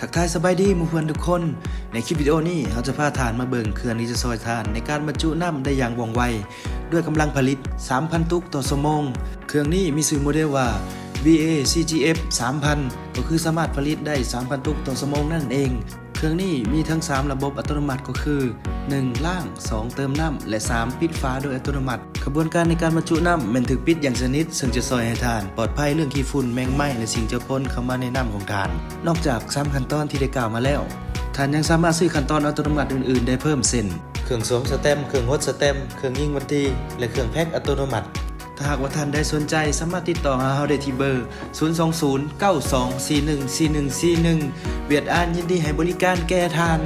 ทักทายสบายดีหมู่เพื่อนทุกคนในคลิปวิดีโอนี้เราจะพาทานมาเบิ่งเครื่องที่จะซอยทานในการบรรจุน้ำได้อย่างว่องไวด้วยกำลังผลิต 3,000 ตุกต่อชั่วโมงเครื่องนี้มีชื่อโมเดลว่า VA-CGF 3000 ก็คือสามารถผลิตได้ 3,000 ตุกต่อชั่วโมงนั่นเองเครื่องนี้มีทั้ง 3 ระบบอัตโนมัติก็คือ 1. ล่าง 2. เติมน้ำและ 3. ปิดฝาโดยอัตโนมัติกระบวนการในการบรรจุน้ำมันถูกปิดอย่างสนิทซึ่งจะซอยให้ทานปลอดภัยเรื่องขี้ฝุ่นแมงไหม้และสิ่งเจือปนเข้ามาในน้ำของทานนอกจาก3ขั้นตอนที่ได้กล่าวมาแล้วท่านยังสามารถซื้อขั้นตอนอัตโนมัติอื่นๆได้เพิ่มเช่นเครื่องสวมสแตมป์เครื่องฮดสแตมป์เครื่องยิงวันตีและเครื่องแพ็คอัตโนมัติถ้าหากว่าท่านได้สนใจสามารถติดต่อหาเราได้ที่เบอร์ 020 9241 4141 เวียดอ่านยินดีให้บริการแก่ท่าน